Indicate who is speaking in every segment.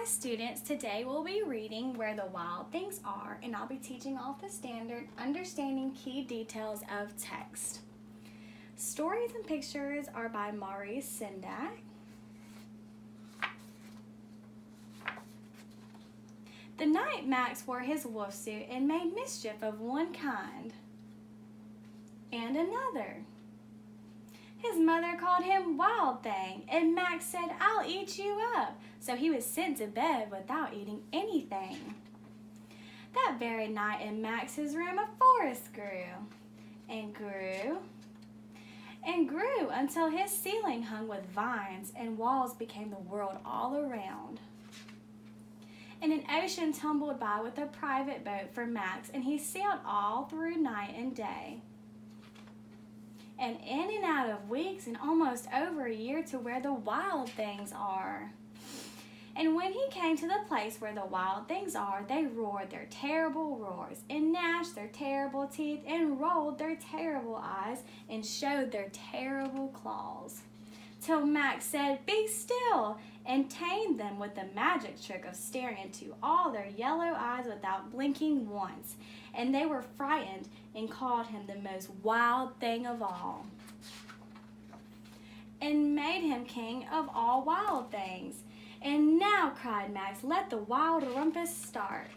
Speaker 1: Hi students, today we'll be reading Where the Wild Things Are, and I'll be teaching off the standard Understanding Key Details of Text. Stories and pictures are by Maurice Sendak. The night Max wore his wolf suit and made mischief of one kind and another. His mother called him Wild Thing, and Max said, "I'll eat you up." So he was sent to bed without eating anything. That very night in Max's room, a forest grew and grew and grew until his ceiling hung with vines and walls became the world all around. And an ocean tumbled by with a private boat for Max, and he sailed all through night and day, and in and out of weeks and almost over a year to where the wild things are. And when he came to the place where the wild things are, they roared their terrible roars and gnashed their terrible teeth and rolled their terrible eyes and showed their terrible claws. Till Max said, "Be still," and tamed them with the magic trick of staring into all their yellow eyes without blinking once. And they were frightened and called him the most wild thing of all, and made him king of all wild things. "And now," cried Max, "let the wild rumpus start."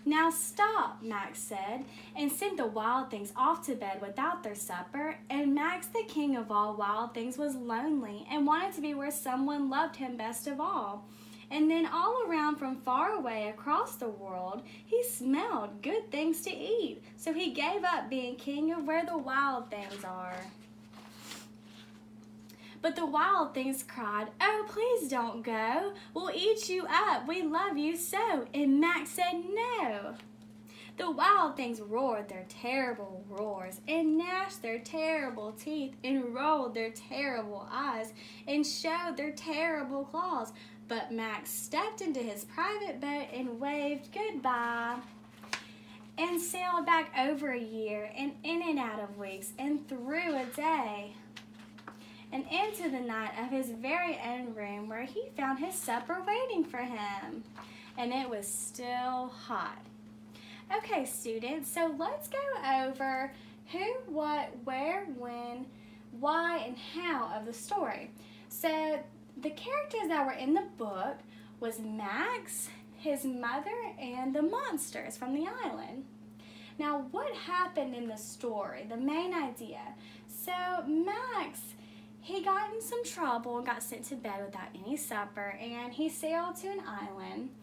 Speaker 1: "Now stop," Max said, and sent the wild things off to bed without their supper. And Max, the king of all wild things, was lonely and wanted to be where someone loved him best of all. And then all around from far away across the world, he smelled good things to eat. So he gave up being king of where the wild things are. But the wild things cried, "Oh, please don't go. We'll eat you up. We love you so." And Max said no. The wild things roared their terrible roars and gnashed their terrible teeth and rolled their terrible eyes and showed their terrible claws. But Max stepped into his private boat and waved goodbye and sailed back over a year and in and out of weeks and through a day and into the night of his very own room, where he found his supper waiting for him, and it was still hot. Okay, students, so let's go over who, what, where, when, why, and how of the story. So the characters that were in the book was Max, his mother, and the monsters from the island. Now, what happened in the story, the main idea? So Max, he got in some trouble and got sent to bed without any supper, and he sailed to an island.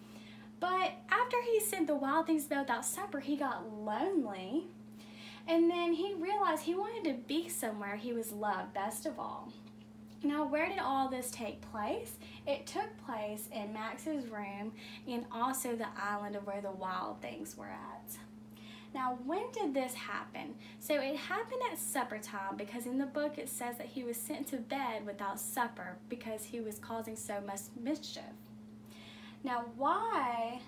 Speaker 1: But after he sent the wild things to bed without supper, he got lonely, and then he realized he wanted to be somewhere he was loved best of all. Now, where did all this take place? It took place in Max's room and also the island of where the wild things were at. Now, when did this happen? So it happened at supper time, because in the book it says that he was sent to bed without supper because he was causing so much mischief. Now, why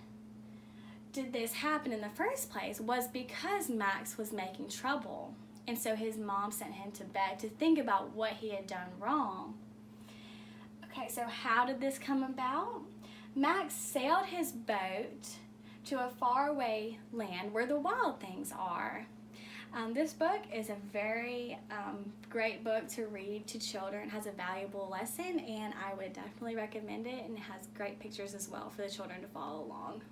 Speaker 1: did this happen in the first place was because Max was making trouble. And so his mom sent him to bed to think about what he had done wrong. Okay, so how did this come about? Max sailed his boat to a faraway land where the wild things are. This book is a very great book to read to children. It has a valuable lesson, and I would definitely recommend it, and it has great pictures as well for the children to follow along.